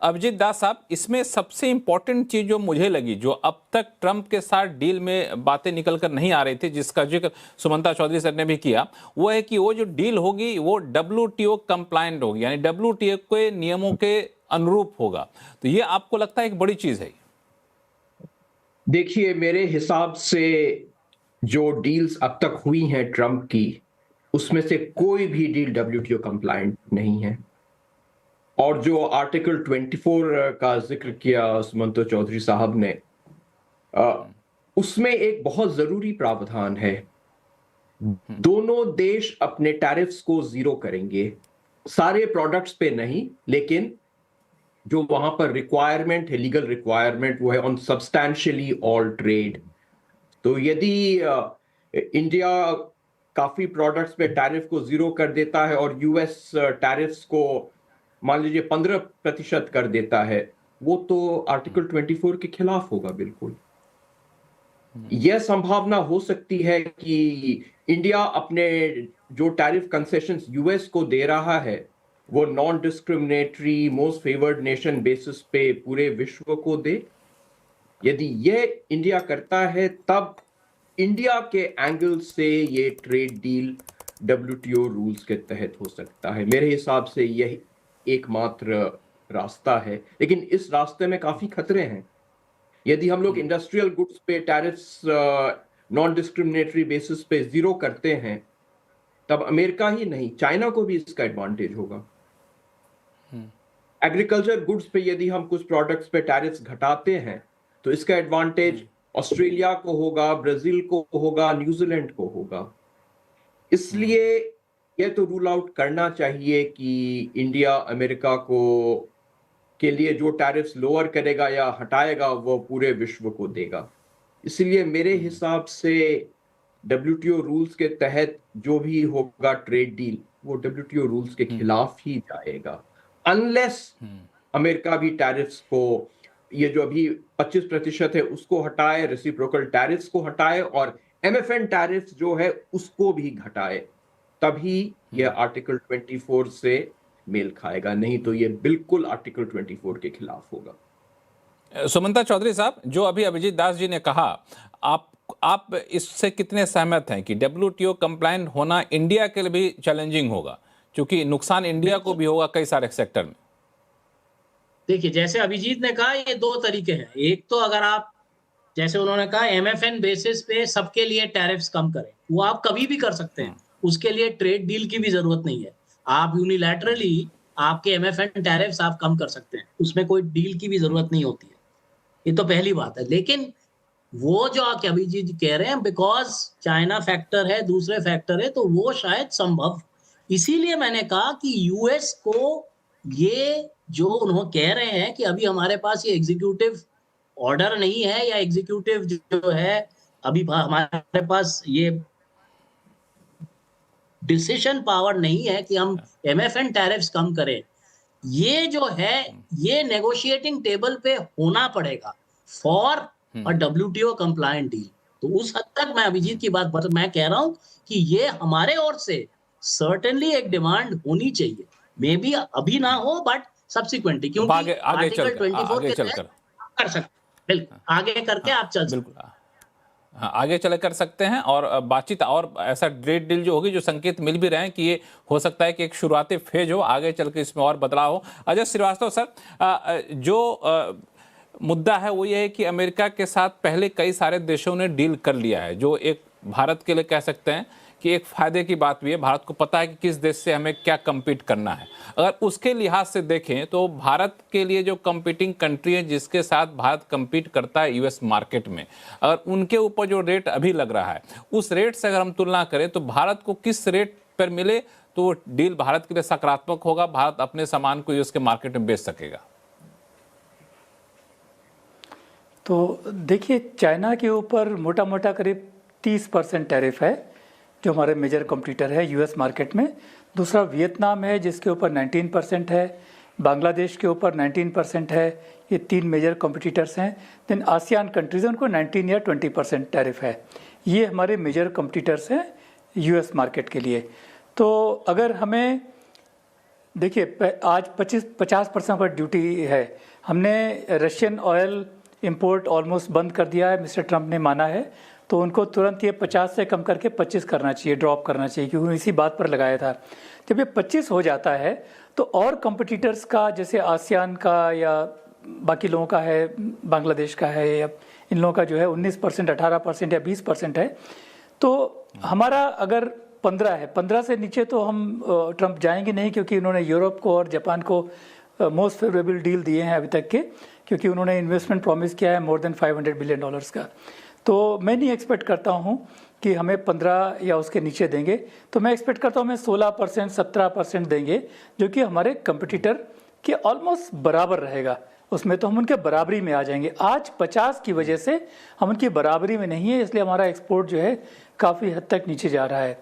अभिजीत दास साहब, इसमें सबसे इंपॉर्टेंट चीज जो मुझे लगी, जो अब तक ट्रंप के साथ डील में बातें निकल कर नहीं आ रही थी, जिसका जिक्र सुमंता चौधरी सर ने भी किया, वो है कि वो जो डील होगी वो WTO कंप्लायंट होगी, यानी WTO के नियमों के अनुरूप होगा। तो ये आपको लगता है एक बड़ी चीज है? देखिए, मेरे हिसाब से जो डील्स अब तक हुई हैं ट्रंप की, उसमें से कोई भी डील WTO कंप्लायंट नहीं है। और जो आर्टिकल 24 का जिक्र किया सुमंतो चौधरी साहब ने, उसमें एक बहुत जरूरी प्रावधान है। दोनों देश अपने टैरिफ्स को जीरो करेंगे, सारे प्रोडक्ट्स पे नहीं, लेकिन जो वहां पर रिक्वायरमेंट है, लीगल रिक्वायरमेंट, वो है ऑन सब्सटैंशियली ऑल ट्रेड। तो यदि इंडिया काफी प्रोडक्ट्स पे टैरिफ को जीरो कर देता है और यूएस टैरिफ्स को मान लीजिए 15% कर देता है, वो तो आर्टिकल 24 के खिलाफ होगा। बिल्कुल यह संभावना हो सकती है कि इंडिया अपने जो टैरिफ कंसेशंस यूएस को दे रहा है, वो non discriminatory most favoured nation basis पे पूरे विश्व को दे। यदि यह इंडिया करता है, तब इंडिया के एंगल से ये ट्रेड डील WTO रूल्स के तहत हो सकता है। मेरे हिसाब से यह एकमात्र रास्ता है, लेकिन इस रास्ते में काफी खतरे हैं। यदि हम लोग इंडस्ट्रियल गुड्स पे टैरिफ्स नॉन डिस्क्रिमिनेटरी बेसिस पे जीरो करते हैं, तब अमेरिका ही नहीं, चाइना को भी इसका एडवांटेज होगा। एग्रीकल्चर गुड्स पे यदि हम कुछ प्रोडक्ट्स पे टैरिफ्स घटाते हैं, तो इसका एडवांटेज ऑस्ट्रेलिया को होगा, ब्राजील को होगा, न्यूजीलैंड को होगा। इसलिए यह तो रूल आउट करना चाहिए कि इंडिया अमेरिका को के लिए जो टैरिफ्स लोअर करेगा या हटाएगा, वो पूरे विश्व को देगा। इसलिए मेरे हिसाब से WTO रूल्स के तहत जो भी होगा ट्रेड डील, वो WTO रूल्स के खिलाफ ही जाएगा, अनलेस अमेरिका भी टैरिफ्स को, ये जो अभी 25% है, उसको हटाए, रेसिप्रोकल टैरिफ्स को हटाए और MFN टैरिफ्स जो है उसको भी घटाए, तभी यह आर्टिकल 24 से मेल खाएगा। नहीं तो ये बिल्कुल आर्टिकल 24 के खिलाफ होगा। सुमंता चौधरी साहब, जो अभी अभिजीत दास जी ने कहा, आप इससे कितने सहमत हैं कि WTO कंप्लायंट होना इंडिया के लिए भी चैलेंजिंग होगा, क्योंकि नुकसान इंडिया को भी होगा कई सारे सेक्टर में? देखिए, जैसे अभिजीत ने कहा, ये दो तरीके हैं। एक तो अगर आप, जैसे उन्होंने कहा, MFN बेसिस पे सबके लिए टैरिफ्स कम करें, वो आप कभी भी कर सकते हैं, उसके लिए ट्रेड डील की भी जरूरत नहीं है। आप यूनिलैटरली आपके MFN टैरिफ्स आप कम कर सकते हैं, उसमें कोई डील की भी जरूरत नहीं होती है। ये तो पहली बात है। लेकिन वो जो अभिजीत जी कह रहे हैं, बिकॉज चाइना फैक्टर है, दूसरे फैक्टर है, तो वो शायद संभव। इसीलिए मैंने कहा कि यूएस को ये जो उन्होंने कह रहे हैं कि अभी हमारे पास ये एग्जीक्यूटिव ऑर्डर नहीं है, या एग्जीक्यूटिव जो है अभी हमारे पास ये डिसीजन पावर नहीं है कि हम MFN टैरिफ्स कम करें। ये जो है, ये नेगोशिएटिंग टेबल पे होना पड़ेगा for a WTO compliant deal. तो उस हद तक मैं अभिजीत की बात मैं कह रहा हूं कि ये हमारे ओर से सर्टेनली एक डिमांड होनी चाहिए। मे बी अभी ना हो, बट सब्सिक्वेंटली, क्योंकि आर्टिकल 24 के तहत कर सकते, बिल्कुल आगे करके आप चल सकते, हाँ, आगे चले कर सकते हैं। और बातचीत और ऐसा ट्रेड डील जो होगी, जो संकेत मिल भी रहे हैं कि ये हो सकता है कि एक शुरुआती फेज हो, आगे चल के इसमें और बदलाव हो। अजय श्रीवास्तव सर, जो मुद्दा है वो ये है कि अमेरिका के साथ पहले कई सारे देशों ने डील कर लिया है, जो एक भारत के लिए कह सकते हैं कि एक फायदे की बात भी है। भारत को पता है कि किस देश से हमें क्या कम्पीट करना है। अगर उसके लिहाज से देखें तो भारत के लिए जो कम्पीटिंग कंट्री है जिसके साथ भारत कम्पीट करता है US मार्केट में, अगर उनके ऊपर जो रेट अभी लग रहा है, उस रेट से अगर हम तुलना करें तो भारत को किस रेट पर मिले तो वो डील भारत के लिए सकारात्मक होगा, भारत अपने सामान को US के मार्केट में बेच सकेगा? तो देखिए, चाइना के ऊपर मोटा मोटा करीब 30% टैरिफ है, जो हमारे मेजर कॉम्पिटिटर है US मार्केट में। दूसरा वियतनाम है, जिसके ऊपर 19% है। बांग्लादेश के ऊपर 19% है। ये 3 मेजर कॉम्पिटिटर्स हैं। देन आसियान कंट्रीज, उनको 19 या 20% टैरिफ है। ये हमारे मेजर कॉम्पिटिटर्स हैं US मार्केट के लिए। तो अगर हमें देखिए आज 50% पर ड्यूटी है। हमने रशियन ऑयल इंपोर्ट ऑलमोस्ट बंद कर दिया है, मिस्टर ट्रंप ने माना है, तो उनको तुरंत ये 50 से कम करके 25 करना चाहिए, ड्रॉप करना चाहिए, क्योंकि इसी बात पर लगाया था। जब ये 25 हो जाता है तो और कंपटीटर्स का, जैसे आसियान का या बाकी लोगों का है, बांग्लादेश का है, या इन लोगों का जो है 19%, 18% या 20% है, तो हमारा अगर 15 है, 15 से नीचे तो हम ट्रंप जाएंगे नहीं, क्योंकि उन्होंने यूरोप को और जापान को मोस्ट फेवरेबल डील दिए हैं अभी तक के, क्योंकि उन्होंने इन्वेस्टमेंट प्रॉमिस किया है मोर देन $500 बिलियन का। तो मैं नहीं एक्सपेक्ट करता हूं कि हमें 15 या उसके नीचे देंगे, तो मैं एक्सपेक्ट करता हूं हमें 16%, 17% देंगे, जो कि हमारे कंपटीटर के ऑलमोस्ट बराबर रहेगा। उसमें तो हम उनके बराबरी में आ जाएंगे। आज 50 की वजह से हम उनकी बराबरी में नहीं है, इसलिए हमारा एक्सपोर्ट जो है काफ़ी हद तक नीचे जा रहा है।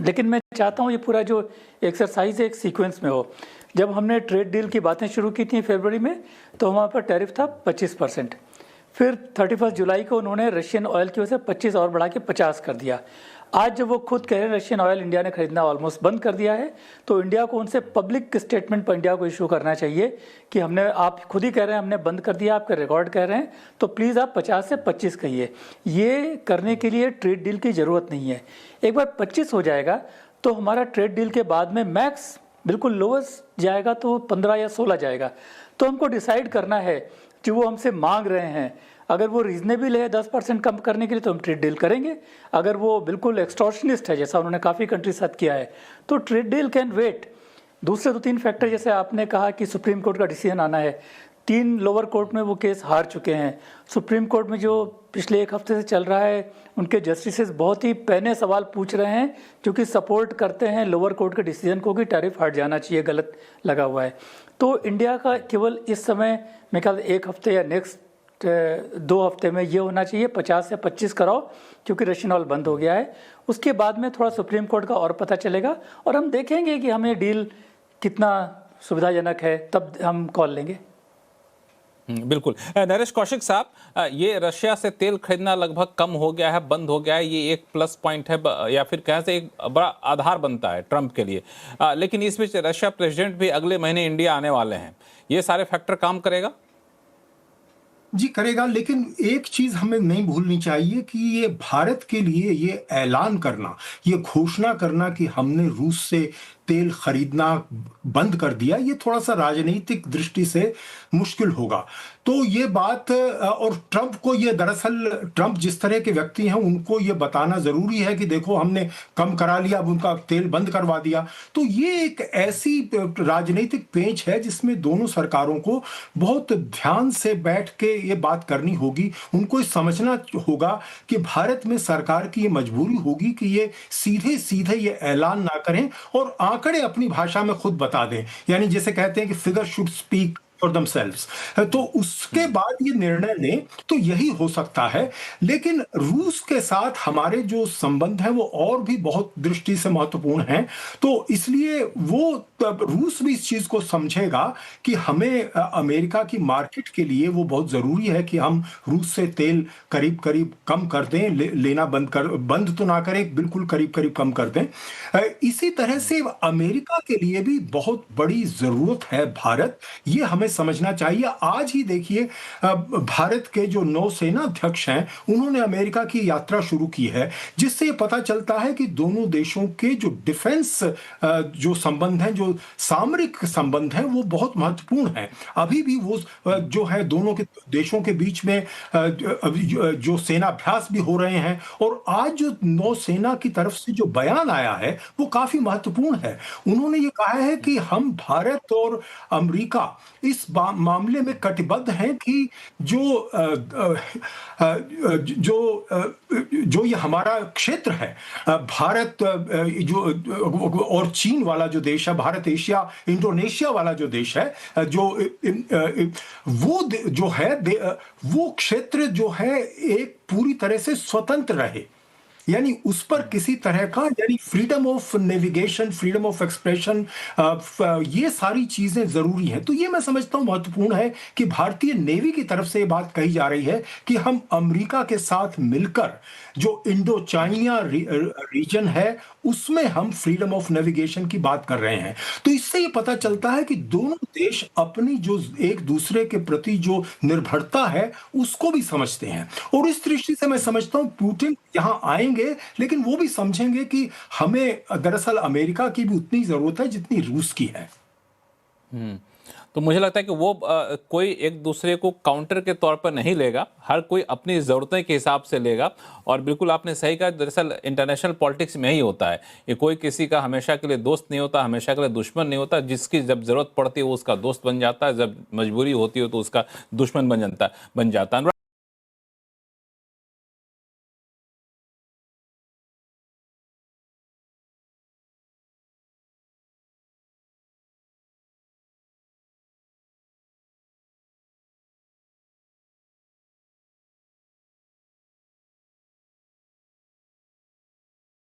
लेकिन मैं चाहता हूँ ये पूरा जो एक्सरसाइज है एक सीक्वेंस में हो। जब हमने ट्रेड डील की बातें शुरू की थी फरवरी में, तो हमारे पर टैरिफ था 25%। फिर 31 जुलाई को उन्होंने रशियन ऑयल की वजह से 25 और बढ़ा के 50 कर दिया। आज जब वो खुद कह रहे हैं रशियन ऑयल इंडिया ने खरीदना ऑलमोस्ट बंद कर दिया है, तो इंडिया को उनसे पब्लिक स्टेटमेंट पर इंडिया को इशू करना चाहिए कि हमने, आप खुद ही कह रहे हैं हमने बंद कर दिया, आपके रिकॉर्ड कह रहे हैं, तो प्लीज़ आप 50 से 25 कहिए। ये करने के लिए ट्रेड डील की ज़रूरत नहीं है। एक बार 25 हो जाएगा तो हमारा ट्रेड डील के बाद में मैक्स बिल्कुल लोवेस्ट जाएगा तो 15 या 16 जाएगा। तो हमको डिसाइड करना है कि वो हमसे मांग रहे हैं, अगर वो रीजनेबल है 10% कम करने के लिए तो हम ट्रेड डील करेंगे। अगर वो बिल्कुल एक्सटॉर्शनिस्ट है, जैसा उन्होंने काफ़ी कंट्री साथ किया है, तो ट्रेड डील कैन वेट। दूसरे 2-3 फैक्टर, जैसे आपने कहा कि सुप्रीम कोर्ट का डिसीजन आना है, 3 लोअर कोर्ट में वो केस हार चुके हैं। सुप्रीम कोर्ट में जो पिछले 1 हफ्ते से चल रहा है, उनके जस्टिसेस बहुत ही पैने सवाल पूछ रहे हैं, क्योंकि सपोर्ट करते हैं लोअर कोर्ट के डिसीजन को कि टैरिफ हट जाना चाहिए, गलत लगा हुआ है। तो इंडिया का केवल इस समय मेरे ख्याल 1 हफ्ते या नेक्स्ट 2 हफ्ते में ये होना चाहिए 50 से 25 कराओ, क्योंकि रशियन ऑयल बंद हो गया है। उसके बाद में थोड़ा सुप्रीम कोर्ट का और पता चलेगा, और हम देखेंगे कि हमें डील कितना सुविधाजनक है, तब हम कॉल लेंगे। बिल्कुल। नरेश कौशिक साहब, ये रशिया से तेल खरीदना लगभग कम हो गया है, बंद हो गया है, ये एक प्लस पॉइंट है, या फिर कहें से एक बड़ा आधार बनता है ट्रंप के लिए। लेकिन इस बीच रशिया प्रेसिडेंट भी अगले महीने इंडिया आने वाले हैं, ये सारे फैक्टर काम करेगा? जी करेगा, लेकिन एक चीज हमें नहीं भूलनी चाहिए कि ये भारत के लिए ये ऐलान करना, ये घोषणा करना कि हमने रूस से तेल खरीदना बंद कर दिया, ये थोड़ा सा राजनीतिक दृष्टि से मुश्किल होगा। तो ये बात, और ट्रंप को ये, दरअसल ट्रंप जिस तरह के व्यक्ति हैं उनको ये बताना जरूरी है कि देखो हमने कम करा लिया, अब उनका तेल बंद करवा दिया। तो ये एक ऐसी राजनीतिक पेंच है जिसमें दोनों सरकारों को बहुत ध्यान से बैठ के ये बात करनी होगी। उनको समझना होगा कि भारत में सरकार की ये मजबूरी होगी कि ये सीधे सीधे ये ऐलान ना करें और आंकड़े अपनी भाषा में खुद बता दें, यानी जैसे कहते हैं कि figure should speak for themselves। तो उसके बाद ये निर्णय लें, तो यही हो सकता है। लेकिन रूस के साथ हमारे जो संबंध हैं वो और भी बहुत दृष्टि से महत्वपूर्ण हैं, तो इसलिए वो रूस भी इस चीज को समझेगा कि हमें अमेरिका की मार्केट के लिए वो बहुत जरूरी है कि हम रूस से तेल करीब करीब कम कर दें, लेना बंद तो ना करें, बिल्कुल करीब करीब कम कर दें। इसी तरह से अमेरिका के लिए भी बहुत बड़ी जरूरत है भारत, ये हमें समझना चाहिए। आज ही देखिए भारत के जो नौसेना अध्यक्ष हैं उन्होंने अमेरिका की यात्रा शुरू की है, जिससे ये पता चलता है कि दोनों देशों के जो डिफेंस जो संबंध हैं, जो सामरिक संबंध हैं, वो बहुत महत्वपूर्ण हैं। अभी भी वो जो है दोनों के देशों के बीच में जो सेनाभ्यास भी हो रहे हैं, और आज जो नौसेना की तरफ से जो बयान आया है वो काफी महत्वपूर्ण है। उन्होंने ये कहा है कि हम भारत और अमेरिका इस मामले में कटिबद्ध हैं कि जो ये हमारा क्षेत्र है, भारत जो और चीन वाला जो देश है, भारत एशिया इंडोनेशिया वाला जो देश है, जो वो जो है वो क्षेत्र जो है एक पूरी तरह से स्वतंत्र रहे, यानी उस पर किसी तरह का, यानी freedom of navigation, freedom of expression, ये सारी चीजें जरूरी हैं। तो ये मैं समझता हूं महत्वपूर्ण है कि भारतीय नेवी की तरफ से ये बात कही जा रही है कि हम अमेरिका के साथ मिलकर जो इंडो चाइना रीजन है उसमें हम फ्रीडम ऑफ नेविगेशन की बात कर रहे हैं। तो इससे ये पता चलता है कि दोनों देश अपनी जो एक दूसरे के प्रति जो निर्भरता है उसको भी समझते हैं, और इस दृष्टि से मैं समझता हूं पुतिन यहां आएंगे लेकिन वो भी समझेंगे कि हमें दरअसल अमेरिका की भी उतनी जरूरत है जितनी रूस की है। तो मुझे लगता है कि वो कोई एक दूसरे को काउंटर के तौर पर नहीं लेगा, हर कोई अपनी ज़रूरतें के हिसाब से लेगा। और बिल्कुल आपने सही कहा, दरअसल इंटरनेशनल पॉलिटिक्स में ही होता है, ये कोई किसी का हमेशा के लिए दोस्त नहीं होता, हमेशा के लिए दुश्मन नहीं होता। जिसकी जब ज़रूरत पड़ती है वो उसका दोस्त बन जाता है, जब मजबूरी होती है तो उसका दुश्मन बन जाता है।